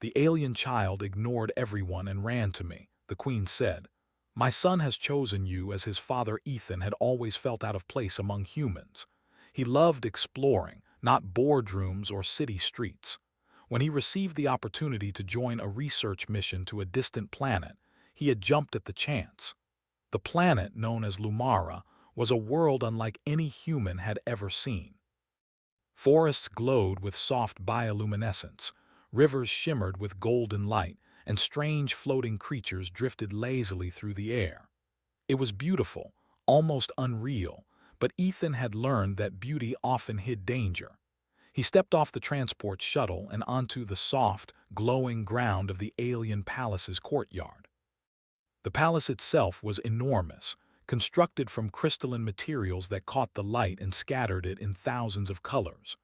The alien child ignored everyone and ran to me. The queen said, "My son has chosen you as his father Ethan had always felt out of place among humans. He loved exploring, not boardrooms or city streets. When he received the opportunity to join a research mission to a distant planet, he had jumped at the chance. The planet, known as Lumara, was a world unlike any human had ever seen. Forests glowed with soft bioluminescence, rivers shimmered with golden light, and strange floating creatures drifted lazily through the air. It was beautiful, almost unreal, but Ethan had learned that beauty often hid danger. He stepped off the transport shuttle and onto the soft, glowing ground of the alien palace's courtyard. The palace itself was enormous, constructed from crystalline materials that caught the light and scattered it in thousands of colors.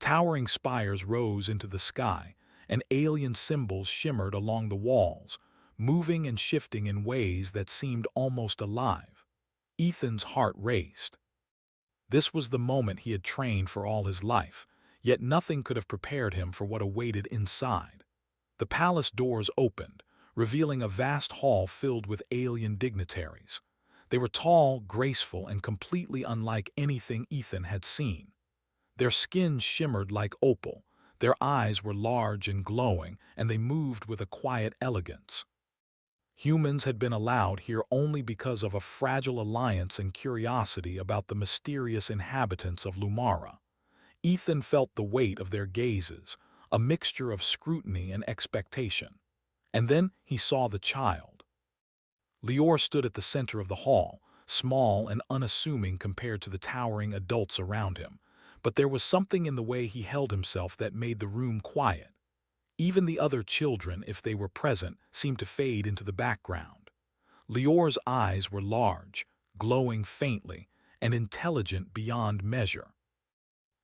Towering spires rose into the sky, and alien symbols shimmered along the walls, moving and shifting in ways that seemed almost alive. Ethan's heart raced. This was the moment he had trained for all his life, yet nothing could have prepared him for what awaited inside. The palace doors opened, revealing a vast hall filled with alien dignitaries. They were tall, graceful, and completely unlike anything Ethan had seen. Their skin shimmered like opal, their eyes were large and glowing, and they moved with a quiet elegance. Humans had been allowed here only because of a fragile alliance and curiosity about the mysterious inhabitants of Lumara. Ethan felt the weight of their gazes, a mixture of scrutiny and expectation. And then he saw the child. Lior stood at the center of the hall, small and unassuming compared to the towering adults around him, but there was something in the way he held himself that made the room quiet. Even the other children, if they were present, seemed to fade into the background. Lior's eyes were large, glowing faintly, and intelligent beyond measure.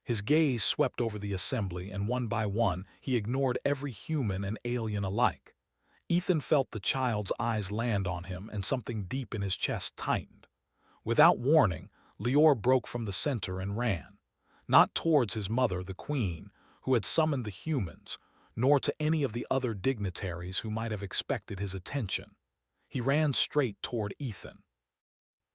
His gaze swept over the assembly, and one by one, he ignored every human and alien alike. Ethan felt the child's eyes land on him, and something deep in his chest tightened. Without warning, Lior broke from the center and ran. Not towards his mother, the queen, who had summoned the humans, nor to any of the other dignitaries who might have expected his attention. He ran straight toward Ethan.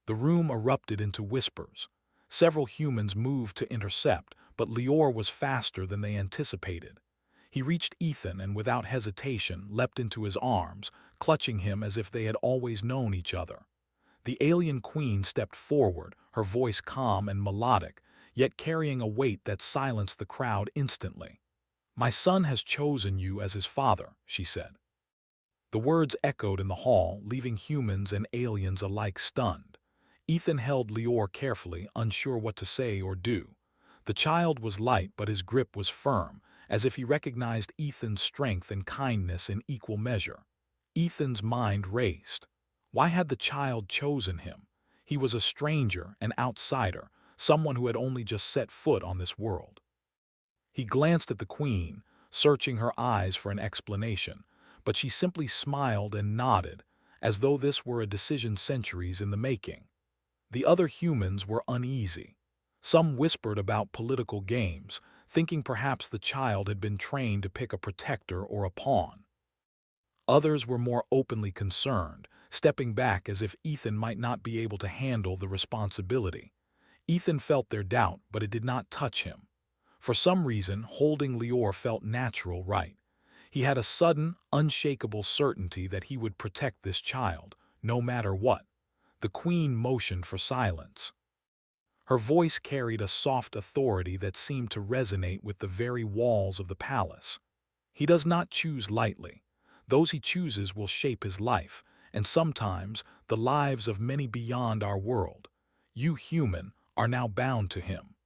The room erupted into whispers. Several humans moved to intercept, but Lior was faster than they anticipated. He reached Ethan and without hesitation leapt into his arms, clutching him as if they had always known each other. The alien queen stepped forward, her voice calm and melodic, yet carrying a weight that silenced the crowd instantly. "My son has chosen you as his father," she said. The words echoed in the hall, leaving humans and aliens alike stunned. Ethan held Lior carefully, unsure what to say or do. The child was light, but his grip was firm, as if he recognized Ethan's strength and kindness in equal measure. Ethan's mind raced. Why had the child chosen him? He was a stranger, an outsider, someone who had only just set foot on this world. He glanced at the queen, searching her eyes for an explanation, but she simply smiled and nodded, as though this were a decision centuries in the making. The other humans were uneasy. Some whispered about political games, thinking perhaps the child had been trained to pick a protector or a pawn. Others were more openly concerned, stepping back as if Ethan might not be able to handle the responsibility. Ethan felt their doubt, but it did not touch him. For some reason, holding Lior felt natural right. He had a sudden, unshakable certainty that he would protect this child, no matter what. The queen motioned for silence. Her voice carried a soft authority that seemed to resonate with the very walls of the palace. "He does not choose lightly. Those he chooses will shape his life, and sometimes the lives of many beyond our world. You, human, are now bound to him."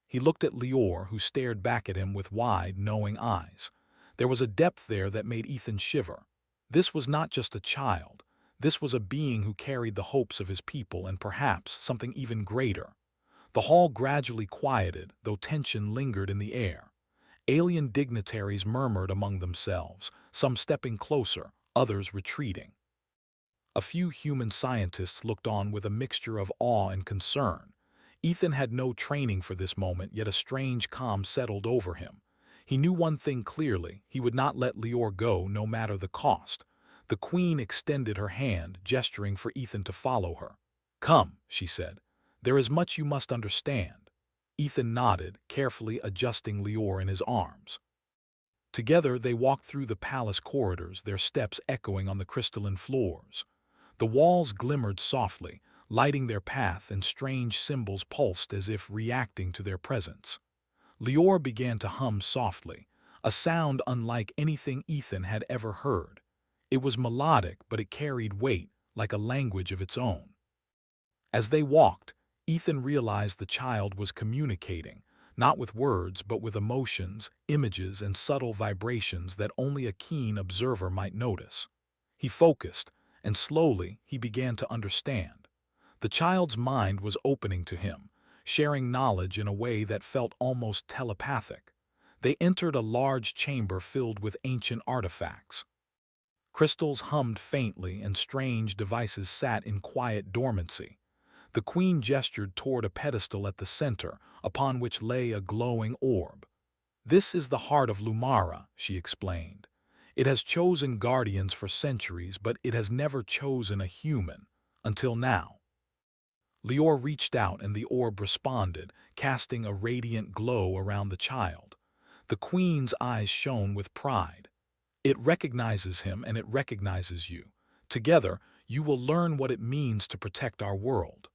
He looked at Lior, who stared back at him with wide, knowing eyes. There was a depth there that made Ethan shiver. This was not just a child. This was a being who carried the hopes of his people and perhaps something even greater. The hall gradually quieted, though tension lingered in the air. Alien dignitaries murmured among themselves, some stepping closer, others retreating. A few human scientists looked on with a mixture of awe and concern. Ethan had no training for this moment, yet a strange calm settled over him. He knew one thing clearly: he would not let Lior go no matter the cost. The queen extended her hand, gesturing for Ethan to follow her. "Come," she said. "There is much you must understand." Ethan nodded, carefully adjusting Lior in his arms. Together they walked through the palace corridors, their steps echoing on the crystalline floors. The walls glimmered softly, lighting their path, and strange symbols pulsed as if reacting to their presence. Lior began to hum softly, a sound unlike anything Ethan had ever heard. It was melodic, but it carried weight, like a language of its own. As they walked, Ethan realized the child was communicating, not with words but with emotions, images, and subtle vibrations that only a keen observer might notice. He focused, and slowly he began to understand. The child's mind was opening to him, sharing knowledge in a way that felt almost telepathic. They entered a large chamber filled with ancient artifacts. Crystals hummed faintly, and strange devices sat in quiet dormancy. The queen gestured toward a pedestal at the center, upon which lay a glowing orb. "This is the heart of Lumara," she explained. "It has chosen guardians for centuries, but it has never chosen a human, until now." Lior reached out and the orb responded, casting a radiant glow around the child. The queen's eyes shone with pride. "It recognizes him and it recognizes you. Together, you will learn what it means to protect our world."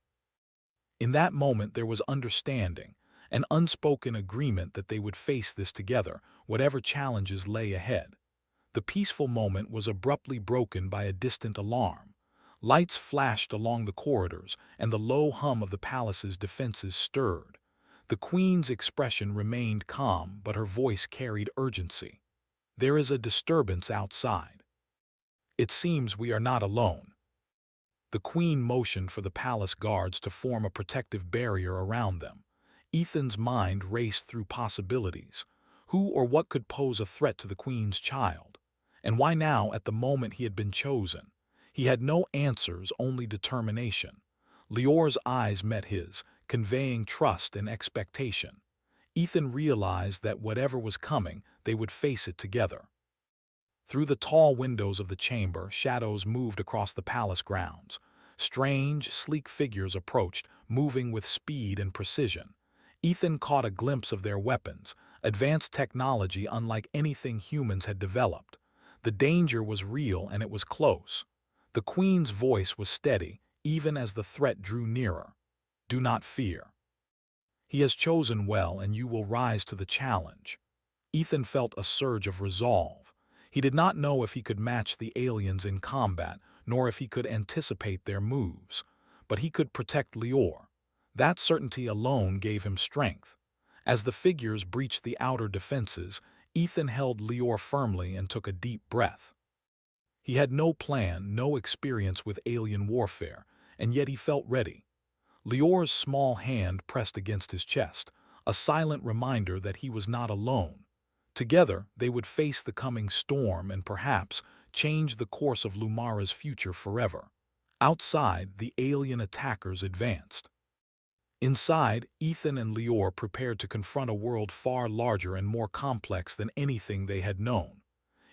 In that moment there was understanding, an unspoken agreement that they would face this together, whatever challenges lay ahead. The peaceful moment was abruptly broken by a distant alarm. Lights flashed along the corridors, and the low hum of the palace's defenses stirred. The queen's expression remained calm, but her voice carried urgency. "There is a disturbance outside. It seems we are not alone." The queen motioned for the palace guards to form a protective barrier around them. Ethan's mind raced through possibilities. Who or what could pose a threat to the queen's child? And why now, at the moment he had been chosen? He had no answers, only determination. Lior's eyes met his, conveying trust and expectation. Ethan realized that whatever was coming, they would face it together. Through the tall windows of the chamber, shadows moved across the palace grounds. Strange, sleek figures approached, moving with speed and precision. Ethan caught a glimpse of their weapons, advanced technology unlike anything humans had developed. The danger was real and it was close. The queen's voice was steady, even as the threat drew nearer. "Do not fear. He has chosen well, and you will rise to the challenge." Ethan felt a surge of resolve. He did not know if he could match the aliens in combat, nor if he could anticipate their moves. But he could protect Lior. That certainty alone gave him strength. As the figures breached the outer defenses, Ethan held Lior firmly and took a deep breath. He had no plan, no experience with alien warfare, and yet he felt ready. Lior's small hand pressed against his chest, a silent reminder that he was not alone. Together, they would face the coming storm and perhaps change the course of Lumara's future forever. Outside, the alien attackers advanced. Inside, Ethan and Lior prepared to confront a world far larger and more complex than anything they had known.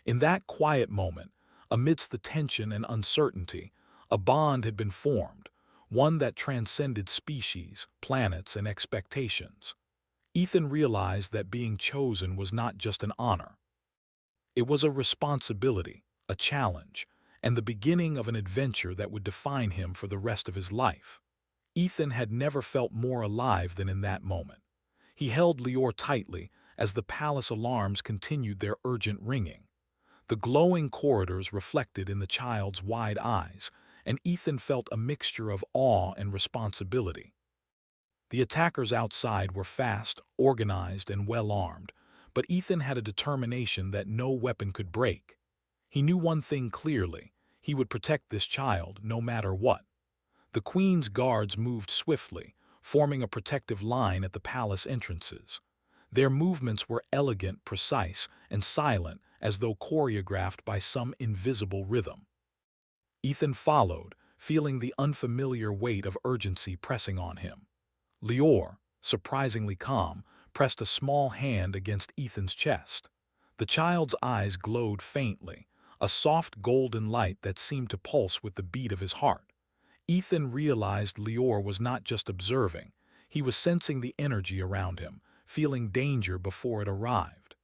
In that quiet moment, amidst the tension and uncertainty, a bond had been formed, one that transcended species, planets, and expectations. Ethan realized that being chosen was not just an honor. It was a responsibility, a challenge, and the beginning of an adventure that would define him for the rest of his life. Ethan had never felt more alive than in that moment. He held Lior tightly as the palace alarms continued their urgent ringing. The glowing corridors reflected in the child's wide eyes, and Ethan felt a mixture of awe and responsibility. The attackers outside were fast, organized, and well-armed, but Ethan had a determination that no weapon could break. He knew one thing clearly: he would protect this child no matter what. The queen's guards moved swiftly, forming a protective line at the palace entrances. Their movements were elegant, precise, and silent, as though choreographed by some invisible rhythm. Ethan followed, feeling the unfamiliar weight of urgency pressing on him. Lior, surprisingly calm, pressed a small hand against Ethan's chest. The child's eyes glowed faintly, a soft golden light that seemed to pulse with the beat of his heart. Ethan realized Lior was not just observing, he was sensing the energy around him, feeling danger before it arrived.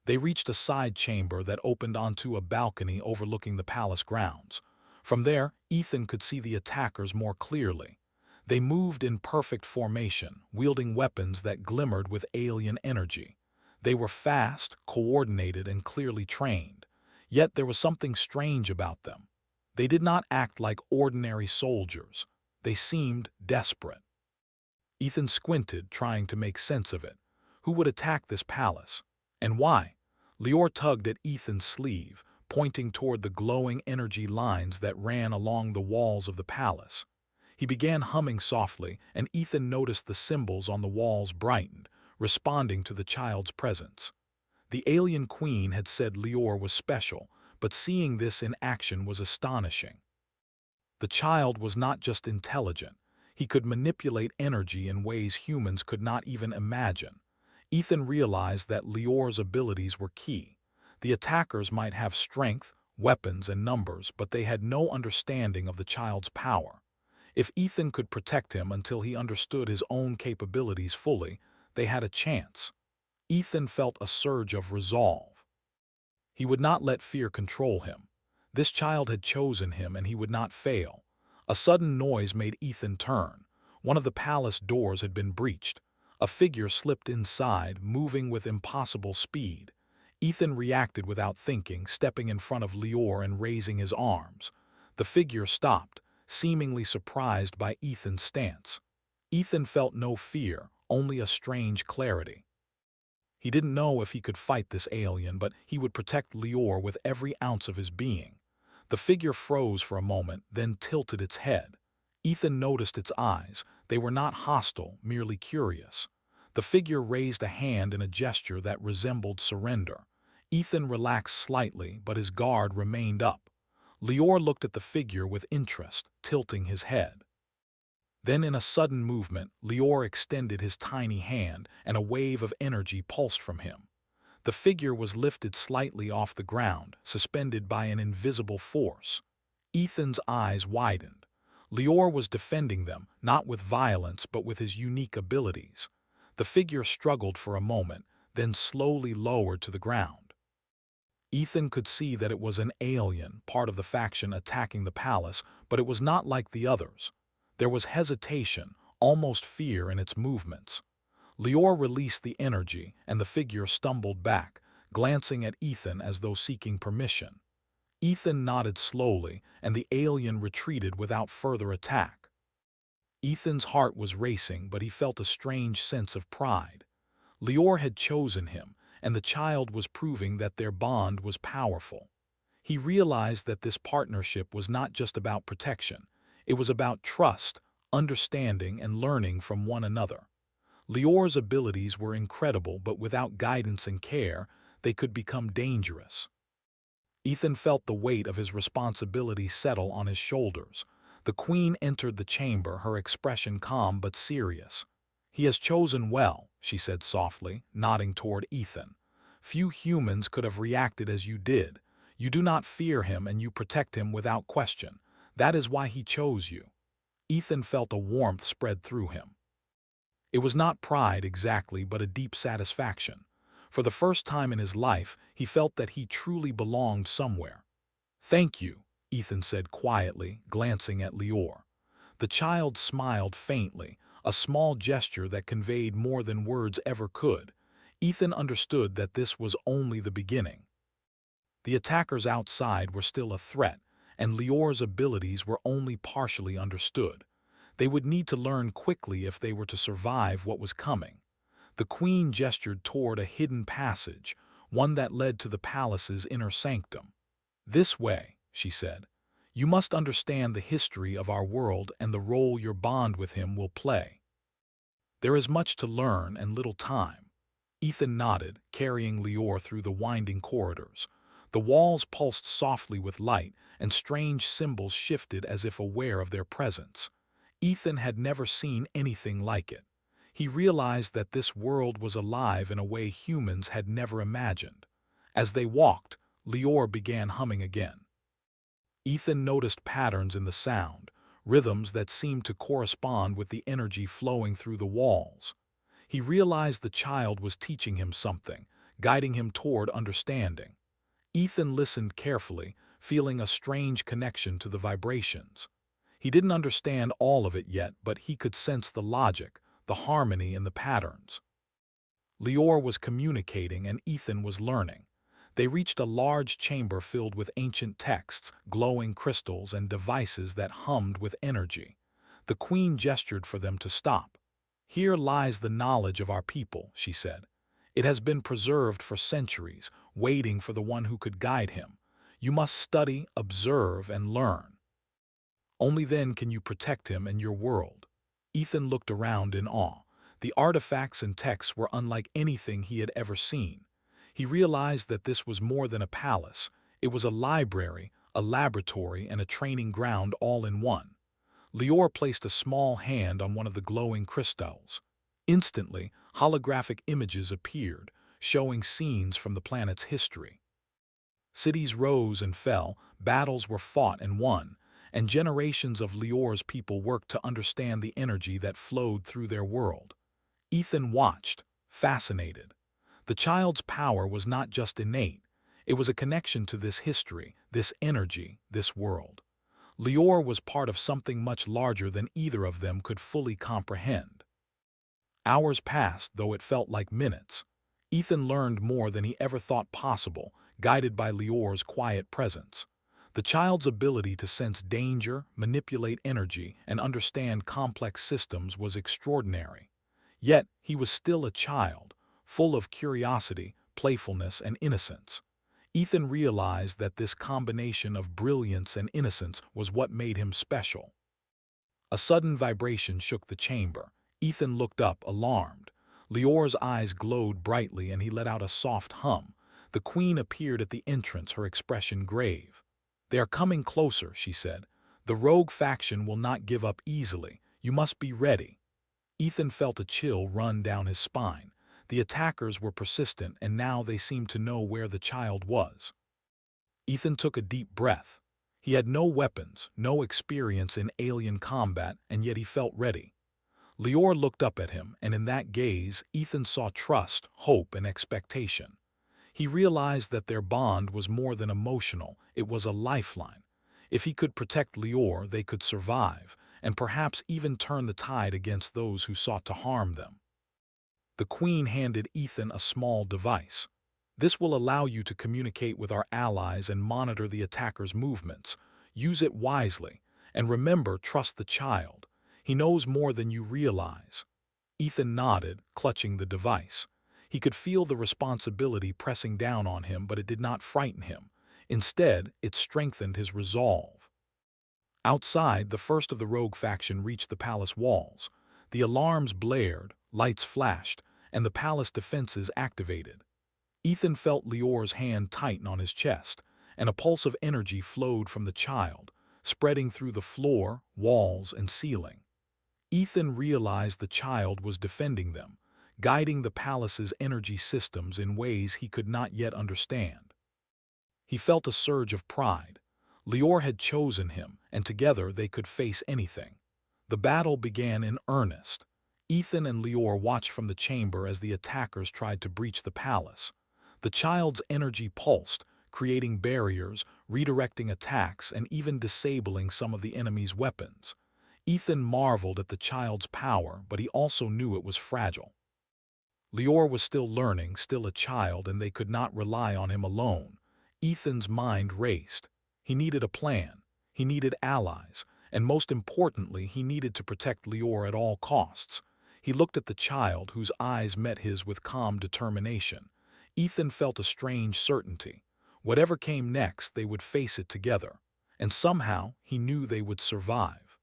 They reached a side chamber that opened onto a balcony overlooking the palace grounds. From there, Ethan could see the attackers more clearly. They moved in perfect formation, wielding weapons that glimmered with alien energy. They were fast, coordinated, and clearly trained. Yet there was something strange about them. They did not act like ordinary soldiers. They seemed desperate. Ethan squinted, trying to make sense of it. Who would attack this palace? And why? Lior tugged at Ethan's sleeve, pointing toward the glowing energy lines that ran along the walls of the palace. He began humming softly, and Ethan noticed the symbols on the walls brightened, responding to the child's presence. The alien queen had said Lior was special, but seeing this in action was astonishing. The child was not just intelligent, he could manipulate energy in ways humans could not even imagine. Ethan realized that Lior's abilities were key. The attackers might have strength, weapons, and numbers, but they had no understanding of the child's power. If Ethan could protect him until he understood his own capabilities fully, they had a chance. Ethan felt a surge of resolve. He would not let fear control him. This child had chosen him and he would not fail. A sudden noise made Ethan turn. One of the palace doors had been breached. A figure slipped inside, moving with impossible speed. Ethan reacted without thinking, stepping in front of Lior and raising his arms. The figure stopped, seemingly surprised by Ethan's stance. Ethan felt no fear, only a strange clarity. He didn't know if he could fight this alien, but he would protect Lior with every ounce of his being. The figure froze for a moment, then tilted its head. Ethan noticed its eyes. They were not hostile, merely curious. The figure raised a hand in a gesture that resembled surrender. Ethan relaxed slightly, but his guard remained up. Lior looked at the figure with interest, tilting his head. Then in a sudden movement, Lior extended his tiny hand, and a wave of energy pulsed from him. The figure was lifted slightly off the ground, suspended by an invisible force. Ethan's eyes widened. Lior was defending them, not with violence but with his unique abilities. The figure struggled for a moment, then slowly lowered to the ground. Ethan could see that it was an alien, part of the faction attacking the palace, but it was not like the others. There was hesitation, almost fear in its movements. Lior released the energy, and the figure stumbled back, glancing at Ethan as though seeking permission. Ethan nodded slowly, and the alien retreated without further attack. Ethan's heart was racing, but he felt a strange sense of pride. Lior had chosen him, and the child was proving that their bond was powerful. He realized that this partnership was not just about protection. It was about trust, understanding, and learning from one another. Lior's abilities were incredible, but without guidance and care, they could become dangerous. Ethan felt the weight of his responsibility settle on his shoulders. The queen entered the chamber, her expression calm but serious. "He has chosen well," she said softly, nodding toward Ethan. "Few humans could have reacted as you did. You do not fear him and you protect him without question. That is why he chose you." Ethan felt a warmth spread through him. It was not pride exactly, but a deep satisfaction. For the first time in his life, he felt that he truly belonged somewhere. "Thank you," Ethan said quietly, glancing at Lior. The child smiled faintly, a small gesture that conveyed more than words ever could. Ethan understood that this was only the beginning. The attackers outside were still a threat, and Lior's abilities were only partially understood. They would need to learn quickly if they were to survive what was coming. The queen gestured toward a hidden passage, one that led to the palace's inner sanctum. "This way," she said. "You must understand the history of our world and the role your bond with him will play." "There is much to learn and little time." Ethan nodded, carrying Lior through the winding corridors. The walls pulsed softly with light, and strange symbols shifted as if aware of their presence. Ethan had never seen anything like it. He realized that this world was alive in a way humans had never imagined. As they walked, Lior began humming again. Ethan noticed patterns in the sound, rhythms that seemed to correspond with the energy flowing through the walls. He realized the child was teaching him something, guiding him toward understanding. Ethan listened carefully, feeling a strange connection to the vibrations. He didn't understand all of it yet, but he could sense the logic, the harmony, and the patterns. Lior was communicating and Ethan was learning. They reached a large chamber filled with ancient texts, glowing crystals, and devices that hummed with energy. The queen gestured for them to stop. "Here lies the knowledge of our people," she said. "It has been preserved for centuries, waiting for the one who could guide him. You must study, observe, and learn. Only then can you protect him and your world." Ethan looked around in awe. The artifacts and texts were unlike anything he had ever seen. He realized that this was more than a palace. It was a library, a laboratory, and a training ground all in one. Lior placed a small hand on one of the glowing crystals. Instantly, holographic images appeared, showing scenes from the planet's history. Cities rose and fell, battles were fought and won, and generations of Lior's people worked to understand the energy that flowed through their world. Ethan watched, fascinated. The child's power was not just innate, it was a connection to this history, this energy, this world. Lior was part of something much larger than either of them could fully comprehend. Hours passed, though it felt like minutes. Ethan learned more than he ever thought possible, guided by Lior's quiet presence. The child's ability to sense danger, manipulate energy, and understand complex systems was extraordinary. Yet, he was still a child, full of curiosity, playfulness, and innocence. Ethan realized that this combination of brilliance and innocence was what made him special. A sudden vibration shook the chamber. Ethan looked up, alarmed. Lior's eyes glowed brightly and he let out a soft hum. The queen appeared at the entrance, her expression grave. "They are coming closer," she said. "The rogue faction will not give up easily. You must be ready." Ethan felt a chill run down his spine. The attackers were persistent, and now they seemed to know where the child was. Ethan took a deep breath. He had no weapons, no experience in alien combat, and yet he felt ready. Lior looked up at him, and in that gaze, Ethan saw trust, hope, and expectation. He realized that their bond was more than emotional, it was a lifeline. If he could protect Lior, they could survive, and perhaps even turn the tide against those who sought to harm them. The queen handed Ethan a small device. "This will allow you to communicate with our allies and monitor the attackers' movements. Use it wisely, and remember, trust the child. He knows more than you realize." Ethan nodded, clutching the device. He could feel the responsibility pressing down on him, but it did not frighten him. Instead, it strengthened his resolve. Outside, the first of the rogue faction reached the palace walls. The alarms blared, lights flashed, and the palace defenses activated. Ethan felt Lior's hand tighten on his chest, and a pulse of energy flowed from the child, spreading through the floor, walls, and ceiling. Ethan realized the child was defending them, guiding the palace's energy systems in ways he could not yet understand. He felt a surge of pride. Lior had chosen him, and together they could face anything. The battle began in earnest. Ethan and Lior watched from the chamber as the attackers tried to breach the palace. The child's energy pulsed, creating barriers, redirecting attacks, and even disabling some of the enemy's weapons. Ethan marveled at the child's power, but he also knew it was fragile. Lior was still learning, still a child, and they could not rely on him alone. Ethan's mind raced. He needed a plan. He needed allies. And most importantly, he needed to protect Lior at all costs. He looked at the child, whose eyes met his with calm determination. Ethan felt a strange certainty. Whatever came next, they would face it together. And somehow, he knew they would survive.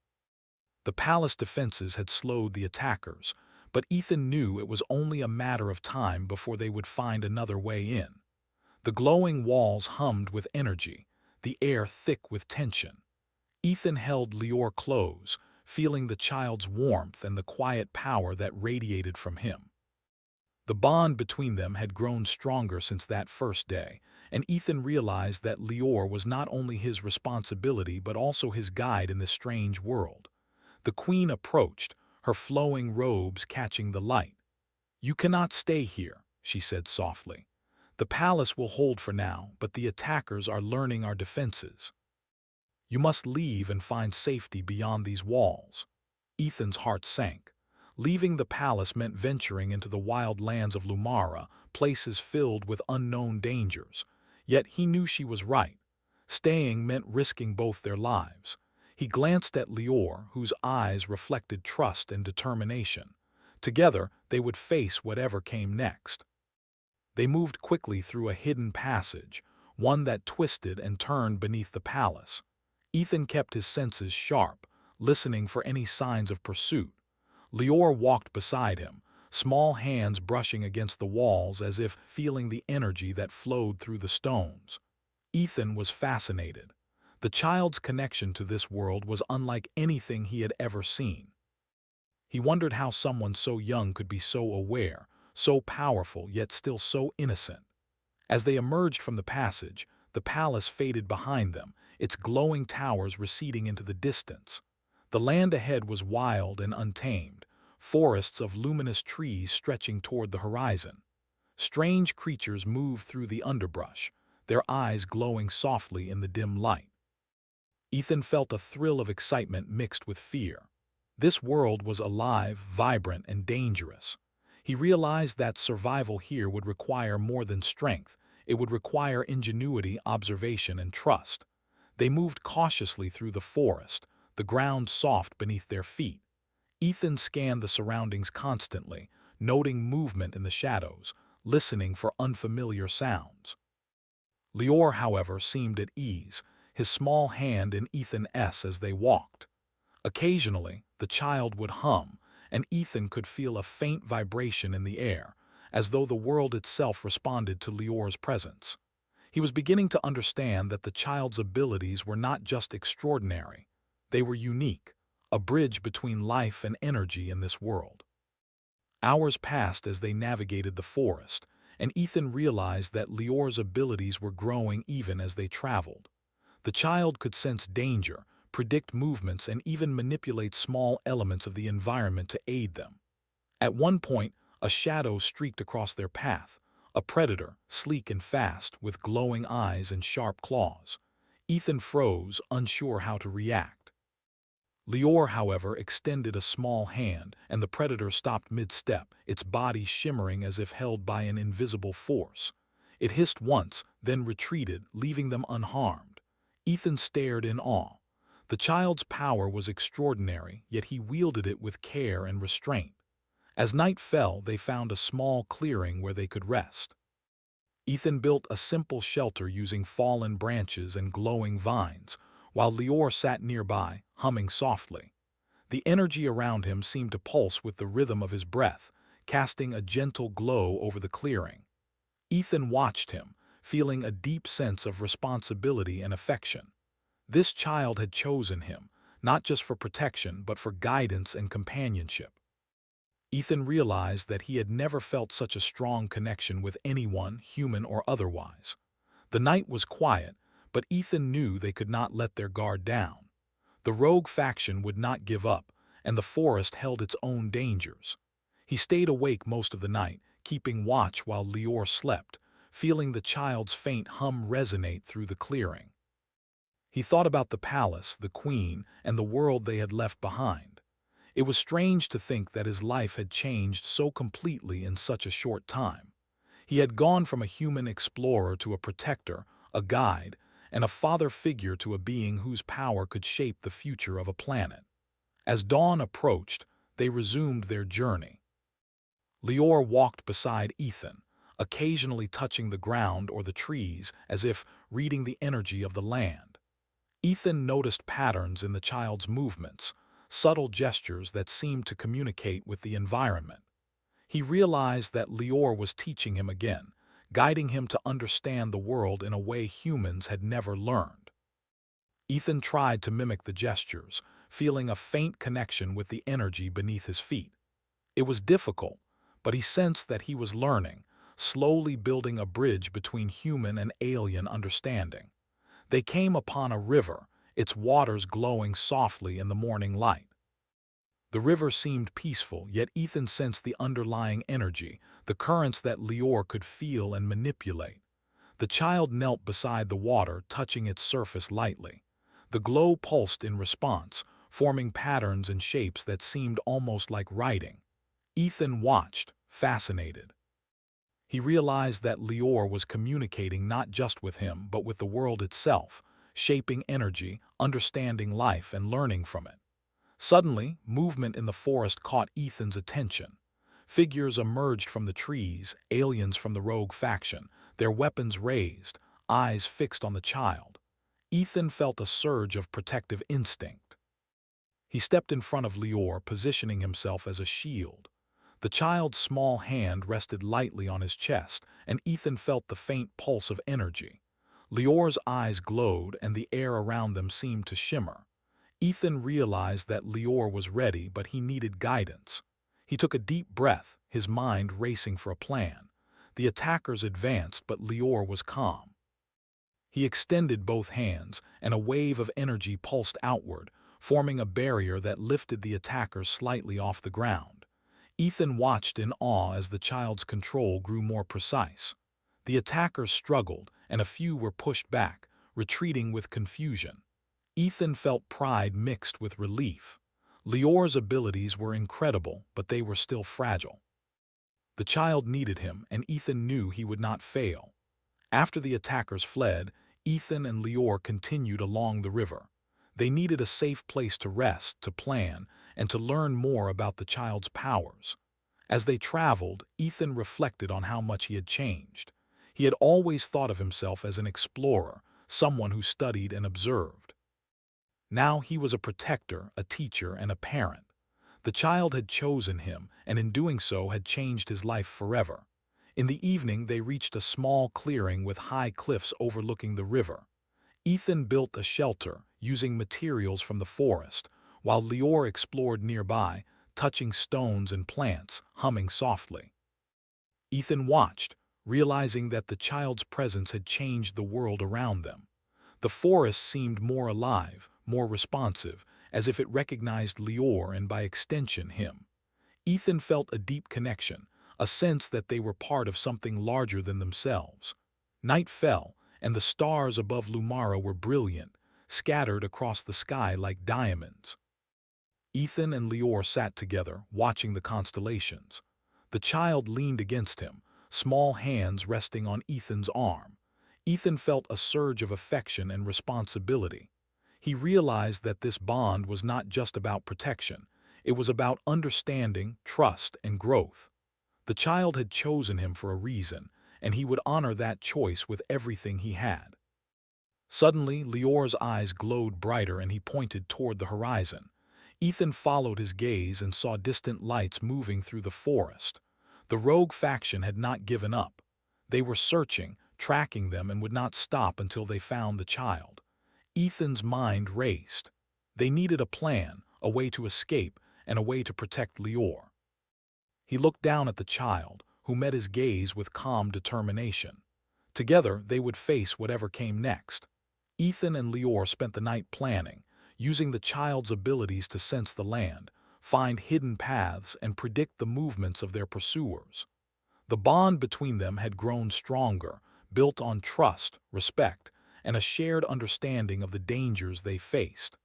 The palace defenses had slowed the attackers, but Ethan knew it was only a matter of time before they would find another way in. The glowing walls hummed with energy, the air thick with tension. Ethan held Lior close, feeling the child's warmth and the quiet power that radiated from him. The bond between them had grown stronger since that first day, and Ethan realized that Lior was not only his responsibility but also his guide in this strange world. The queen approached, her flowing robes catching the light. "You cannot stay here," she said softly. "The palace will hold for now, but the attackers are learning our defenses. You must leave and find safety beyond these walls." Ethan's heart sank. Leaving the palace meant venturing into the wild lands of Lumara, places filled with unknown dangers. Yet he knew she was right. Staying meant risking both their lives. He glanced at Lior, whose eyes reflected trust and determination. Together, they would face whatever came next. They moved quickly through a hidden passage, one that twisted and turned beneath the palace. Ethan kept his senses sharp, listening for any signs of pursuit. Lior walked beside him, small hands brushing against the walls as if feeling the energy that flowed through the stones. Ethan was fascinated. The child's connection to this world was unlike anything he had ever seen. He wondered how someone so young could be so aware, so powerful, yet still so innocent. As they emerged from the passage, the palace faded behind them, its glowing towers receding into the distance. The land ahead was wild and untamed, forests of luminous trees stretching toward the horizon. Strange creatures moved through the underbrush, their eyes glowing softly in the dim light. Ethan felt a thrill of excitement mixed with fear. This world was alive, vibrant, and dangerous. He realized that survival here would require more than strength. It would require ingenuity, observation, and trust. They moved cautiously through the forest, the ground soft beneath their feet. Ethan scanned the surroundings constantly, noting movement in the shadows, listening for unfamiliar sounds. Lior, however, seemed at ease, his small hand in Ethan's as they walked. Occasionally, the child would hum, and Ethan could feel a faint vibration in the air, as though the world itself responded to Lior's presence. He was beginning to understand that the child's abilities were not just extraordinary, they were unique, a bridge between life and energy in this world. Hours passed as they navigated the forest, and Ethan realized that Lior's abilities were growing even as they traveled. The child could sense danger, predict movements, and even manipulate small elements of the environment to aid them. At one point, a shadow streaked across their path, a predator, sleek and fast, with glowing eyes and sharp claws. Ethan froze, unsure how to react. Lior, however, extended a small hand, and the predator stopped mid-step, its body shimmering as if held by an invisible force. It hissed once, then retreated, leaving them unharmed. Ethan stared in awe. The child's power was extraordinary, yet he wielded it with care and restraint. As night fell, they found a small clearing where they could rest. Ethan built a simple shelter using fallen branches and glowing vines, while Lior sat nearby, humming softly. The energy around him seemed to pulse with the rhythm of his breath, casting a gentle glow over the clearing. Ethan watched him, feeling a deep sense of responsibility and affection. This child had chosen him, not just for protection but for guidance and companionship. Ethan realized that he had never felt such a strong connection with anyone, human or otherwise. The night was quiet, but Ethan knew they could not let their guard down. The rogue faction would not give up, and the forest held its own dangers. He stayed awake most of the night, keeping watch while Lior slept, feeling the child's faint hum resonate through the clearing. He thought about the palace, the queen, and the world they had left behind. It was strange to think that his life had changed so completely in such a short time. He had gone from a human explorer to a protector, a guide, and a father figure to a being whose power could shape the future of a planet. As dawn approached, they resumed their journey. Lior walked beside Ethan, occasionally touching the ground or the trees as if reading the energy of the land. Ethan noticed patterns in the child's movements, subtle gestures that seemed to communicate with the environment. He realized that Lior was teaching him again, guiding him to understand the world in a way humans had never learned. Ethan tried to mimic the gestures, feeling a faint connection with the energy beneath his feet. It was difficult, but he sensed that he was learning, slowly building a bridge between human and alien understanding. They came upon a river, its waters glowing softly in the morning light. The river seemed peaceful, yet Ethan sensed the underlying energy, the currents that Lior could feel and manipulate. The child knelt beside the water, touching its surface lightly. The glow pulsed in response, forming patterns and shapes that seemed almost like writing. Ethan watched, fascinated. He realized that Lior was communicating not just with him, but with the world itself, shaping energy, understanding life, and learning from it. Suddenly, movement in the forest caught Ethan's attention. Figures emerged from the trees, aliens from the rogue faction, their weapons raised, eyes fixed on the child. Ethan felt a surge of protective instinct. He stepped in front of Lior, positioning himself as a shield. The child's small hand rested lightly on his chest, and Ethan felt the faint pulse of energy. Lior's eyes glowed, and the air around them seemed to shimmer. Ethan realized that Lior was ready, but he needed guidance. He took a deep breath, his mind racing for a plan. The attackers advanced, but Lior was calm. He extended both hands, and a wave of energy pulsed outward, forming a barrier that lifted the attackers slightly off the ground. Ethan watched in awe as the child's control grew more precise. The attackers struggled, and a few were pushed back, retreating with confusion. Ethan felt pride mixed with relief. Lior's abilities were incredible, but they were still fragile. The child needed him, and Ethan knew he would not fail. After the attackers fled, Ethan and Lior continued along the river. They needed a safe place to rest, to plan, and to learn more about the child's powers. As they traveled, Ethan reflected on how much he had changed. He had always thought of himself as an explorer, someone who studied and observed. Now he was a protector, a teacher, and a parent. The child had chosen him, and in doing so had changed his life forever. In the evening, they reached a small clearing with high cliffs overlooking the river. Ethan built a shelter, using materials from the forest, while Lior explored nearby, touching stones and plants, humming softly. Ethan watched, realizing that the child's presence had changed the world around them. The forest seemed more alive, more responsive, as if it recognized Lior and by extension him. Ethan felt a deep connection, a sense that they were part of something larger than themselves. Night fell, and the stars above Lumara were brilliant, scattered across the sky like diamonds. Ethan and Lior sat together, watching the constellations. The child leaned against him, small hands resting on Ethan's arm. Ethan felt a surge of affection and responsibility. He realized that this bond was not just about protection. It was about understanding, trust, and growth. The child had chosen him for a reason, and he would honor that choice with everything he had. Suddenly, Lior's eyes glowed brighter and he pointed toward the horizon. Ethan followed his gaze and saw distant lights moving through the forest. The rogue faction had not given up. They were searching, tracking them, and would not stop until they found the child. Ethan's mind raced. They needed a plan, a way to escape, and a way to protect Lior. He looked down at the child, who met his gaze with calm determination. Together, they would face whatever came next. Ethan and Lior spent the night planning, using the child's abilities to sense the land, find hidden paths, and predict the movements of their pursuers. The bond between them had grown stronger, built on trust, respect, and a shared understanding of the dangers they faced.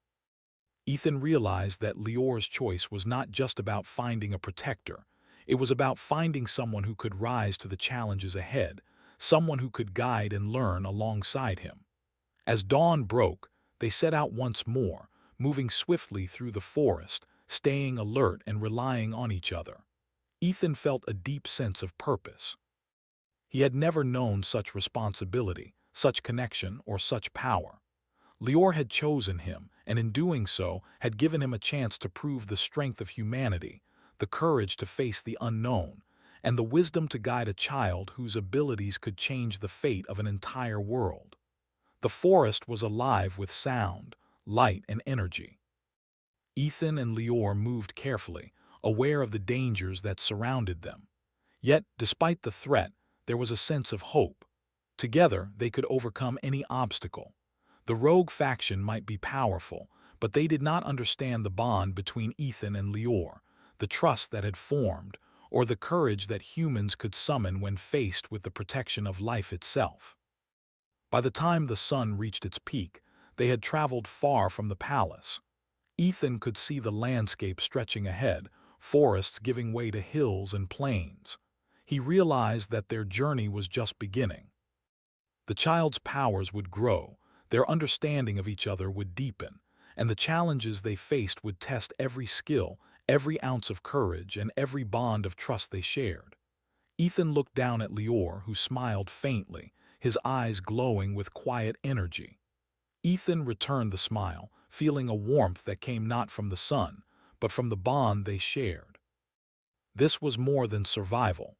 Ethan realized that Lior's choice was not just about finding a protector. It was about finding someone who could rise to the challenges ahead, someone who could guide and learn alongside him. As dawn broke, they set out once more, moving swiftly through the forest, staying alert and relying on each other. Ethan felt a deep sense of purpose. He had never known such responsibility, such connection, or such power. Lior had chosen him, and in doing so, had given him a chance to prove the strength of humanity, the courage to face the unknown, and the wisdom to guide a child whose abilities could change the fate of an entire world. The forest was alive with sound, light, and energy. Ethan and Lior moved carefully, aware of the dangers that surrounded them. Yet, despite the threat, there was a sense of hope. Together, they could overcome any obstacle. The rogue faction might be powerful, but they did not understand the bond between Ethan and Lior, the trust that had formed, or the courage that humans could summon when faced with the protection of life itself. By the time the sun reached its peak, they had traveled far from the palace. Ethan could see the landscape stretching ahead, forests giving way to hills and plains. He realized that their journey was just beginning. The child's powers would grow, their understanding of each other would deepen, and the challenges they faced would test every skill, every ounce of courage, and every bond of trust they shared. Ethan looked down at Lior, who smiled faintly, his eyes glowing with quiet energy. Ethan returned the smile, feeling a warmth that came not from the sun, but from the bond they shared. This was more than survival.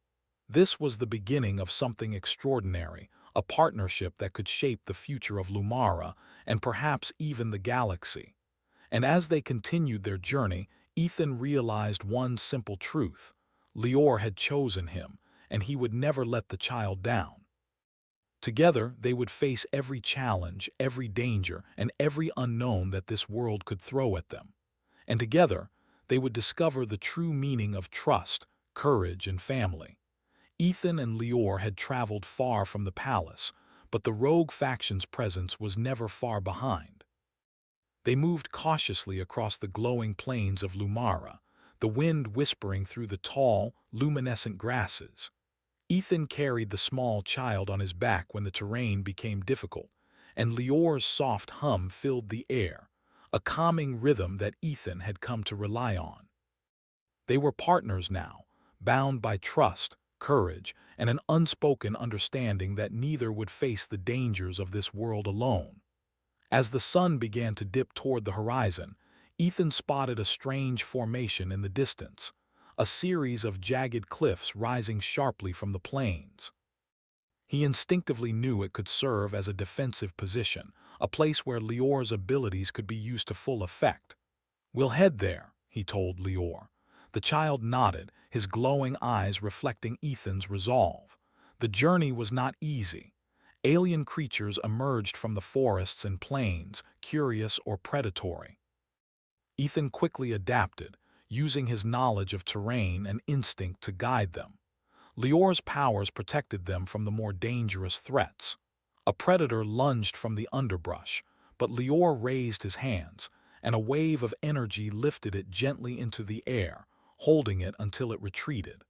This was the beginning of something extraordinary, a partnership that could shape the future of Lumara and perhaps even the galaxy. And as they continued their journey, Ethan realized one simple truth. Lior had chosen him, and he would never let the child down. Together, they would face every challenge, every danger, and every unknown that this world could throw at them. And together, they would discover the true meaning of trust, courage, and family. Ethan and Lior had traveled far from the palace, but the rogue faction's presence was never far behind. They moved cautiously across the glowing plains of Lumara, the wind whispering through the tall, luminescent grasses. Ethan carried the small child on his back when the terrain became difficult, and Lior's soft hum filled the air, a calming rhythm that Ethan had come to rely on. They were partners now, bound by trust, courage, and an unspoken understanding that neither would face the dangers of this world alone. As the sun began to dip toward the horizon, Ethan spotted a strange formation in the distance, a series of jagged cliffs rising sharply from the plains. He instinctively knew it could serve as a defensive position, a place where Lior's abilities could be used to full effect. "We'll head there," he told Lior. The child nodded, his glowing eyes reflecting Ethan's resolve. The journey was not easy. Alien creatures emerged from the forests and plains, curious or predatory. Ethan quickly adapted, using his knowledge of terrain and instinct to guide them. Lior's powers protected them from the more dangerous threats. A predator lunged from the underbrush, but Lior raised his hands, and a wave of energy lifted it gently into the air, holding it until it retreated.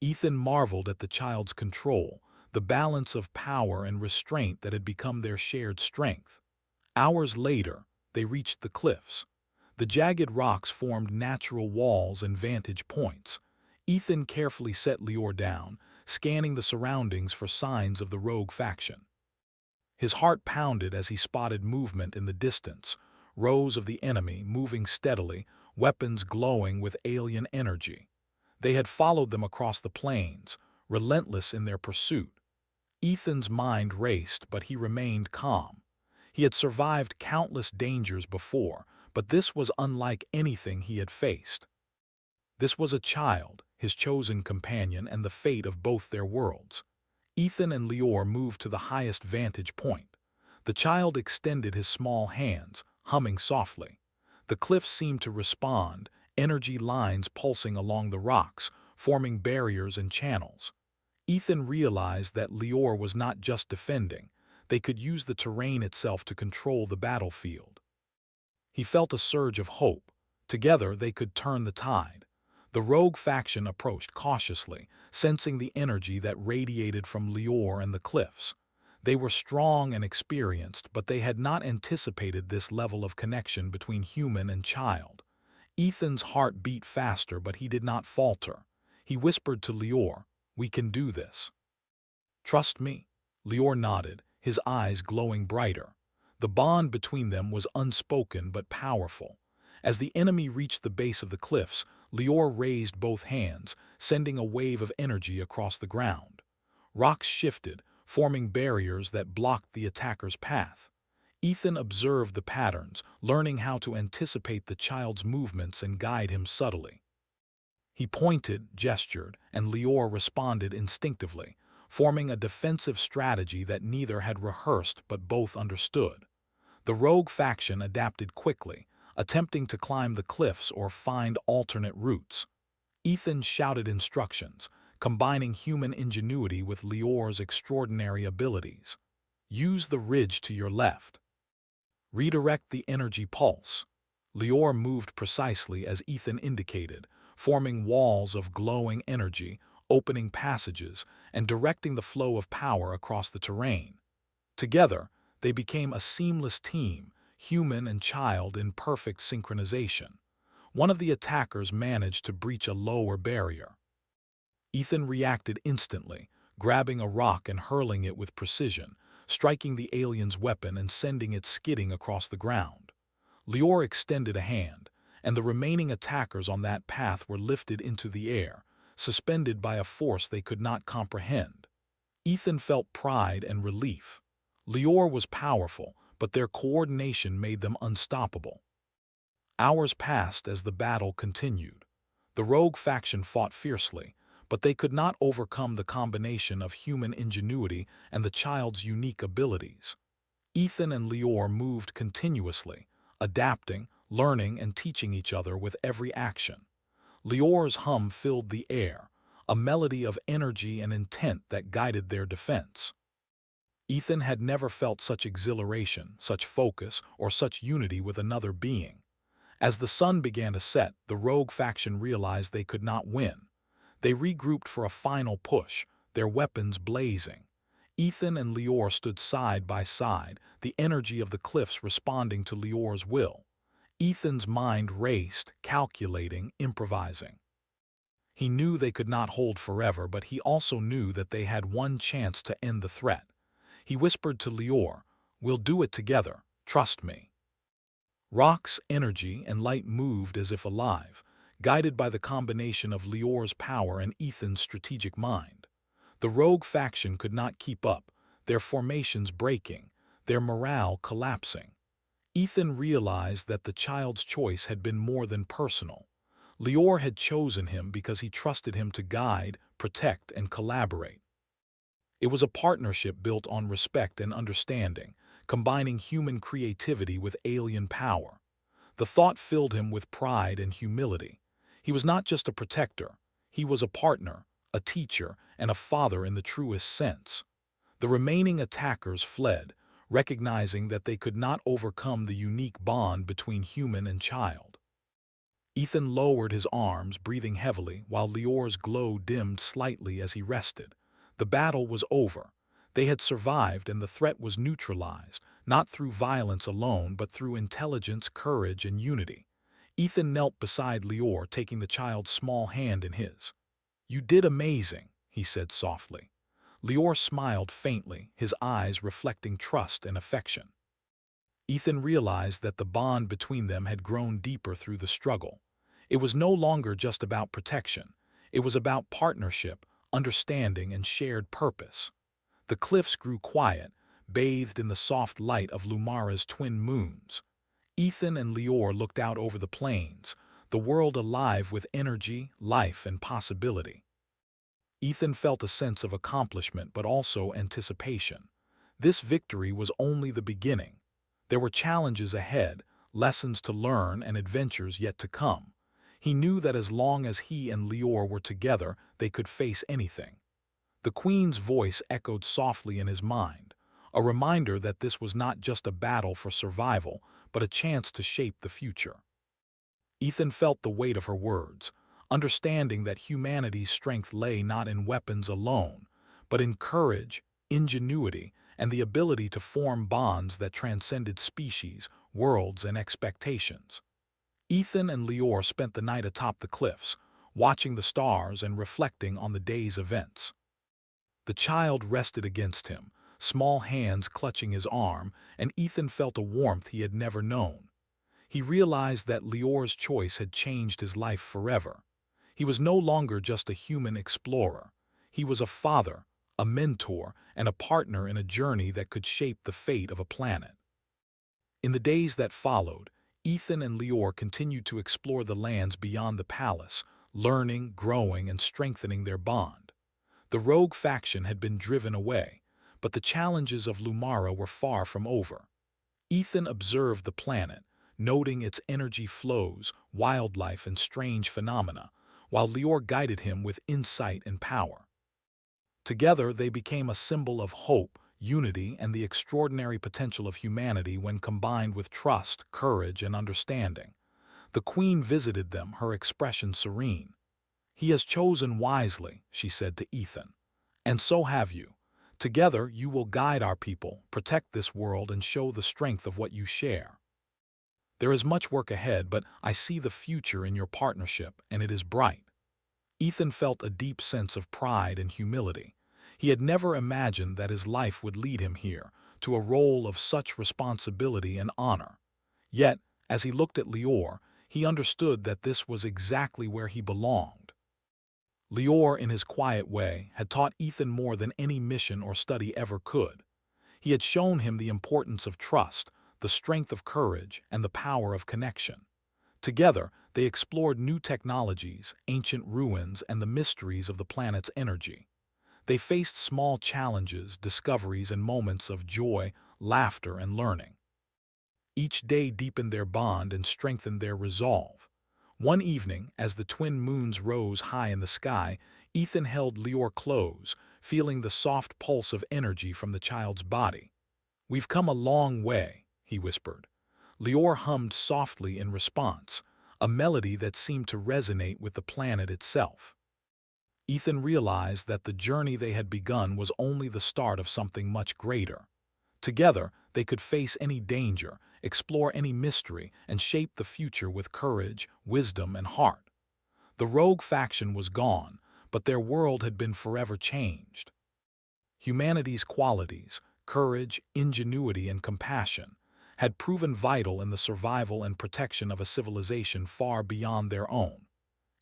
Ethan marveled at the child's control, the balance of power and restraint that had become their shared strength. Hours later, they reached the cliffs. The jagged rocks formed natural walls and vantage points. Ethan carefully set Lior down, scanning the surroundings for signs of the rogue faction. His heart pounded as he spotted movement in the distance, rows of the enemy moving steadily, weapons glowing with alien energy. They had followed them across the plains, relentless in their pursuit. Ethan's mind raced, but he remained calm. He had survived countless dangers before, but this was unlike anything he had faced. This was a child, his chosen companion, and the fate of both their worlds. Ethan and Lior moved to the highest vantage point. The child extended his small hands, humming softly. The cliffs seemed to respond, energy lines pulsing along the rocks, forming barriers and channels. Ethan realized that Lior was not just defending. They could use the terrain itself to control the battlefield. He felt a surge of hope. Together they could turn the tide. The rogue faction approached cautiously, sensing the energy that radiated from Lior and the cliffs. They were strong and experienced, but they had not anticipated this level of connection between human and child. Ethan's heart beat faster, but he did not falter. He whispered to Lior, "We can do this." "Trust me." Lior nodded, his eyes glowing brighter. The bond between them was unspoken but powerful. As the enemy reached the base of the cliffs, Lior raised both hands, sending a wave of energy across the ground. Rocks shifted, forming barriers that blocked the attacker's path. Ethan observed the patterns, learning how to anticipate the child's movements and guide him subtly. He pointed, gestured, and Lior responded instinctively, forming a defensive strategy that neither had rehearsed but both understood. The rogue faction adapted quickly, attempting to climb the cliffs or find alternate routes. Ethan shouted instructions, combining human ingenuity with Lior's extraordinary abilities. Use the ridge to your left. Redirect the energy pulse. Lior moved precisely as Ethan indicated, forming walls of glowing energy, opening passages, and directing the flow of power across the terrain. Together, they became a seamless team, human and child in perfect synchronization. One of the attackers managed to breach a lower barrier. Ethan reacted instantly, grabbing a rock and hurling it with precision, striking the alien's weapon and sending it skidding across the ground. Lior extended a hand, and the remaining attackers on that path were lifted into the air, suspended by a force they could not comprehend. Ethan felt pride and relief. Lior was powerful, but their coordination made them unstoppable. Hours passed as the battle continued. The rogue faction fought fiercely, but they could not overcome the combination of human ingenuity and the child's unique abilities. Ethan and Lior moved continuously, adapting, learning, and teaching each other with every action. Lior's hum filled the air, a melody of energy and intent that guided their defense. Ethan had never felt such exhilaration, such focus, or such unity with another being. As the sun began to set, the rogue faction realized they could not win. They regrouped for a final push, their weapons blazing. Ethan and Lior stood side by side, the energy of the cliffs responding to Lior's will. Ethan's mind raced, calculating, improvising. He knew they could not hold forever, but he also knew that they had one chance to end the threat. He whispered to Lior, "We'll do it together, trust me." Rocks, energy, and light moved as if alive, guided by the combination of Lior's power and Ethan's strategic mind. The rogue faction could not keep up, their formations breaking, their morale collapsing. Ethan realized that the child's choice had been more than personal. Lior had chosen him because he trusted him to guide, protect, and collaborate. It was a partnership built on respect and understanding, combining human creativity with alien power. The thought filled him with pride and humility. He was not just a protector, he was a partner, a teacher, and a father in the truest sense. The remaining attackers fled, recognizing that they could not overcome the unique bond between human and child. Ethan lowered his arms, breathing heavily, while Lior's glow dimmed slightly as he rested. The battle was over. They had survived, and the threat was neutralized, not through violence alone, but through intelligence, courage, and unity. Ethan knelt beside Lior, taking the child's small hand in his. "You did amazing," he said softly. Lior smiled faintly, his eyes reflecting trust and affection. Ethan realized that the bond between them had grown deeper through the struggle. It was no longer just about protection. It was about partnership, understanding, and shared purpose. The cliffs grew quiet, bathed in the soft light of Lumara's twin moons. Ethan and Lior looked out over the plains, the world alive with energy, life, and possibility. Ethan felt a sense of accomplishment but also anticipation. This victory was only the beginning. There were challenges ahead, lessons to learn, and adventures yet to come. He knew that as long as he and Lior were together, they could face anything. The Queen's voice echoed softly in his mind, a reminder that this was not just a battle for survival, but a chance to shape the future. Ethan felt the weight of her words, understanding that humanity's strength lay not in weapons alone, but in courage, ingenuity, and the ability to form bonds that transcended species, worlds, and expectations. Ethan and Lior spent the night atop the cliffs, watching the stars and reflecting on the day's events. The child rested against him, small hands clutching his arm, and Ethan felt a warmth he had never known. He realized that Lior's choice had changed his life forever. He was no longer just a human explorer. He was a father, a mentor, and a partner in a journey that could shape the fate of a planet. In the days that followed, Ethan and Lior continued to explore the lands beyond the palace, learning, growing, and strengthening their bond. The rogue faction had been driven away, but the challenges of Lumara were far from over. Ethan observed the planet, noting its energy flows, wildlife, and strange phenomena, while Lior guided him with insight and power. Together, they became a symbol of hope, unity, and the extraordinary potential of humanity when combined with trust, courage, and understanding. The Queen visited them, her expression serene. "He has chosen wisely," she said to Ethan. "And so have you. Together, you will guide our people, protect this world, and show the strength of what you share. There is much work ahead, but I see the future in your partnership, and it is bright." Ethan felt a deep sense of pride and humility. He had never imagined that his life would lead him here, to a role of such responsibility and honor. Yet, as he looked at Lior, he understood that this was exactly where he belonged. Lior, in his quiet way, had taught Ethan more than any mission or study ever could. He had shown him the importance of trust, the strength of courage, and the power of connection. Together, they explored new technologies, ancient ruins, and the mysteries of the planet's energy. They faced small challenges, discoveries, and moments of joy, laughter, and learning. Each day deepened their bond and strengthened their resolve. One evening, as the twin moons rose high in the sky, Ethan held Lior close, feeling the soft pulse of energy from the child's body. "We've come a long way," he whispered. Lior hummed softly in response, a melody that seemed to resonate with the planet itself. Ethan realized that the journey they had begun was only the start of something much greater. Together, they could face any danger, explore any mystery, and shape the future with courage, wisdom, and heart. The rogue faction was gone, but their world had been forever changed. Humanity's qualities, courage, ingenuity, and compassion, had proven vital in the survival and protection of a civilization far beyond their own.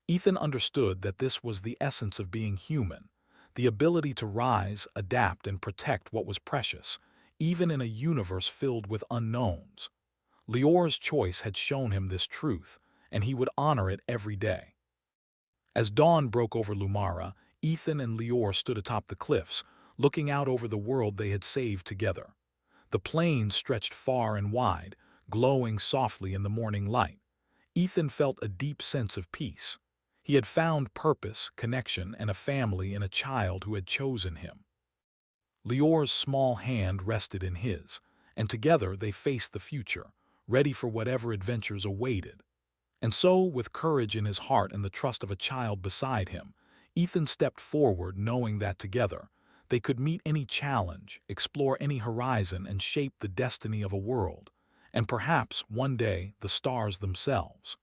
Ethan understood that this was the essence of being human, the ability to rise, adapt, and protect what was precious, even in a universe filled with unknowns. Lior's choice had shown him this truth, and he would honor it every day. As dawn broke over Lumara, Ethan and Lior stood atop the cliffs, looking out over the world they had saved together. The plains stretched far and wide, glowing softly in the morning light. Ethan felt a deep sense of peace. He had found purpose, connection, and a family in a child who had chosen him. Lior's small hand rested in his, and together they faced the future, ready for whatever adventures awaited. And so, with courage in his heart and the trust of a child beside him, Ethan stepped forward, knowing that together they could meet any challenge, explore any horizon, and shape the destiny of a world, and perhaps, one day, the stars themselves.